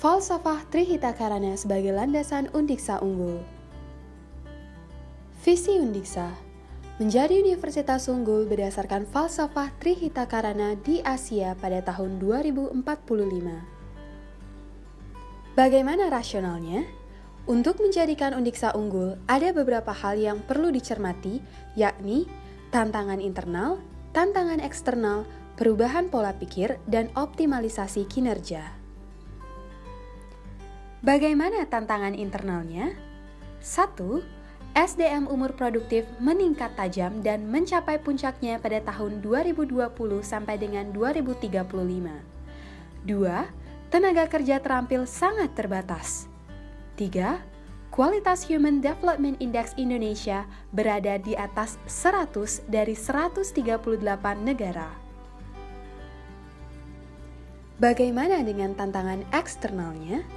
Falsafah Trihitakarana sebagai landasan Undiksa unggul. Visi Undiksa menjadi universitas unggul berdasarkan falsafah Trihitakarana di Asia pada tahun 2045. Bagaimana rasionalnya? Untuk menjadikan Undiksa unggul, ada beberapa hal yang perlu dicermati, yakni tantangan internal, tantangan eksternal, perubahan pola pikir, dan optimalisasi kinerja. Bagaimana tantangan internalnya? 1. SDM umur produktif meningkat tajam dan mencapai puncaknya pada tahun 2020 sampai dengan 2035. 2. Tenaga kerja terampil sangat terbatas. 3. Kualitas Human Development Index Indonesia berada di atas 100 dari 138 negara. Bagaimana dengan tantangan eksternalnya?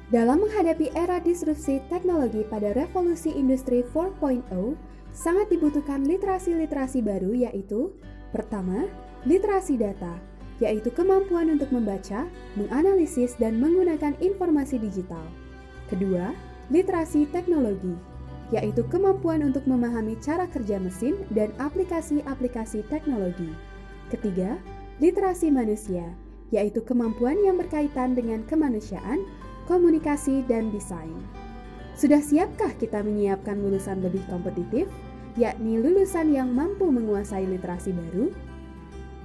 Dalam menghadapi era disrupsi teknologi pada revolusi industri 4.0, sangat dibutuhkan literasi-literasi baru yaitu: pertama, literasi data, yaitu kemampuan untuk membaca, menganalisis, dan menggunakan informasi digital. Kedua, literasi teknologi, yaitu kemampuan untuk memahami cara kerja mesin dan aplikasi-aplikasi teknologi. Ketiga, literasi manusia, yaitu kemampuan yang berkaitan dengan kemanusiaan, komunikasi, dan desain. Sudah siapkah kita menyiapkan lulusan lebih kompetitif, yakni lulusan yang mampu menguasai literasi baru?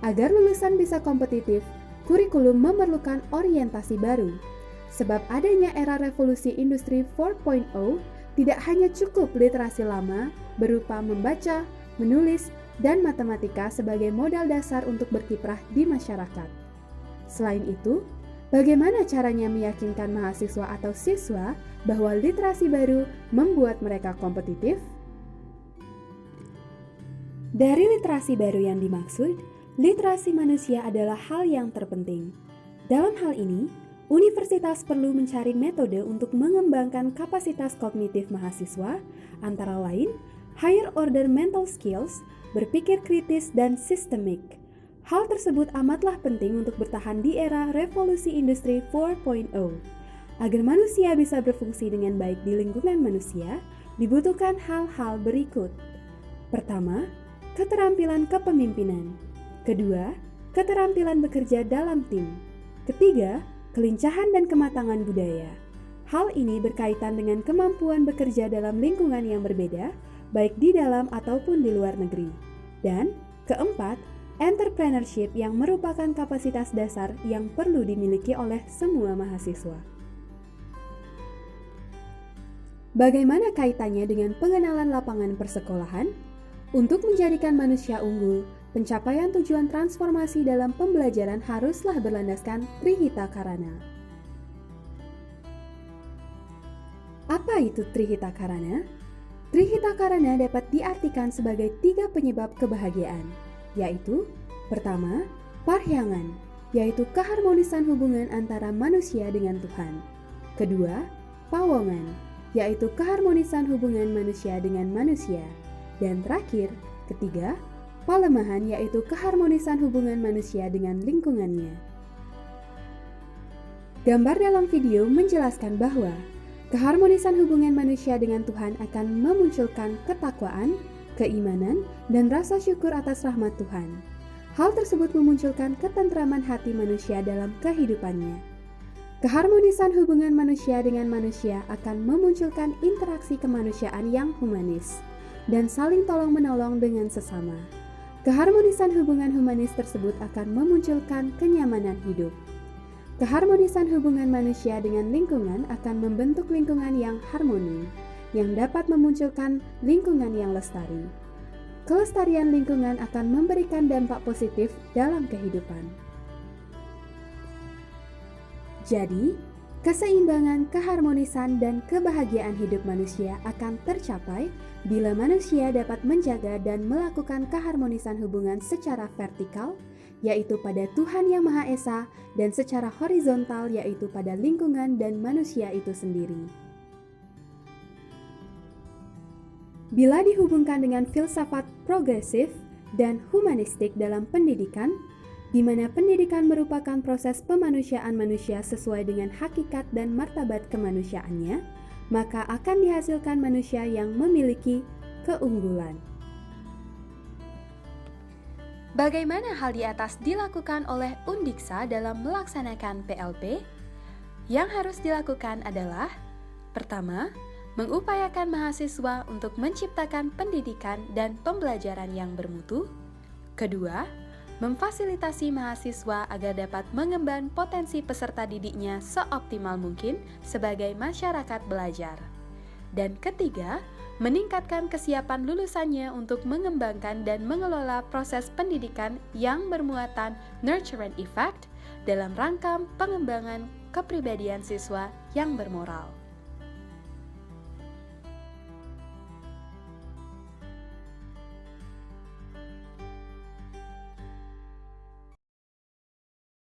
Agar lulusan bisa kompetitif, kurikulum memerlukan orientasi baru. Sebab adanya era revolusi industri 4.0, tidak hanya cukup literasi lama berupa membaca, menulis, dan matematika sebagai modal dasar untuk berkiprah di masyarakat. Selain itu, bagaimana caranya meyakinkan mahasiswa atau siswa bahwa literasi baru membuat mereka kompetitif? Dari literasi baru yang dimaksud, literasi manusia adalah hal yang terpenting. Dalam hal ini, universitas perlu mencari metode untuk mengembangkan kapasitas kognitif mahasiswa, antara lain higher order mental skills, berpikir kritis, dan sistemik. Hal tersebut amatlah penting untuk bertahan di era revolusi industri 4.0. Agar manusia bisa berfungsi dengan baik di lingkungan manusia, dibutuhkan hal-hal berikut. Pertama, keterampilan kepemimpinan. Kedua, keterampilan bekerja dalam tim. Ketiga, kelincahan dan kematangan budaya. Hal ini berkaitan dengan kemampuan bekerja dalam lingkungan yang berbeda, baik di dalam ataupun di luar negeri. Dan keempat, entrepreneurship yang merupakan kapasitas dasar yang perlu dimiliki oleh semua mahasiswa. Bagaimana kaitannya dengan pengenalan lapangan persekolahan? Untuk menjadikan manusia unggul, pencapaian tujuan transformasi dalam pembelajaran haruslah berlandaskan Trihitakarana. Apa itu Trihitakarana? Trihitakarana dapat diartikan sebagai 3 penyebab kebahagiaan, yaitu: pertama, parhyangan, yaitu keharmonisan hubungan antara manusia dengan Tuhan. Kedua, pawongan, yaitu keharmonisan hubungan manusia dengan manusia. Dan terakhir, ketiga, palemahan, yaitu keharmonisan hubungan manusia dengan lingkungannya. Gambar dalam video menjelaskan bahwa keharmonisan hubungan manusia dengan Tuhan akan memunculkan ketakwaan, keimanan, dan rasa syukur atas rahmat Tuhan. Hal tersebut memunculkan ketentraman hati manusia dalam kehidupannya. Keharmonisan hubungan manusia dengan manusia akan memunculkan interaksi kemanusiaan yang humanis dan saling tolong-menolong dengan sesama. Keharmonisan hubungan humanis tersebut akan memunculkan kenyamanan hidup. Keharmonisan hubungan manusia dengan lingkungan akan membentuk lingkungan yang harmoni, yang dapat memunculkan lingkungan yang lestari. Kelestarian lingkungan akan memberikan dampak positif dalam kehidupan. Jadi, keseimbangan, keharmonisan, dan kebahagiaan hidup manusia akan tercapai bila manusia dapat menjaga dan melakukan keharmonisan hubungan secara vertikal, yaitu pada Tuhan Yang Maha Esa, dan secara horizontal, yaitu pada lingkungan dan manusia itu sendiri. Bila dihubungkan dengan filsafat progresif dan humanistik dalam pendidikan, di mana pendidikan merupakan proses pemanusiaan manusia sesuai dengan hakikat dan martabat kemanusiaannya, maka akan dihasilkan manusia yang memiliki keunggulan. Bagaimana hal di atas dilakukan oleh Undiksa dalam melaksanakan PLP? Yang harus dilakukan adalah: pertama, mengupayakan mahasiswa untuk menciptakan pendidikan dan pembelajaran yang bermutu. Kedua, memfasilitasi mahasiswa agar dapat mengemban potensi peserta didiknya seoptimal mungkin sebagai masyarakat belajar. Dan ketiga, meningkatkan kesiapan lulusannya untuk mengembangkan dan mengelola proses pendidikan yang bermuatan nurture effect dalam rangka pengembangan kepribadian siswa yang bermoral.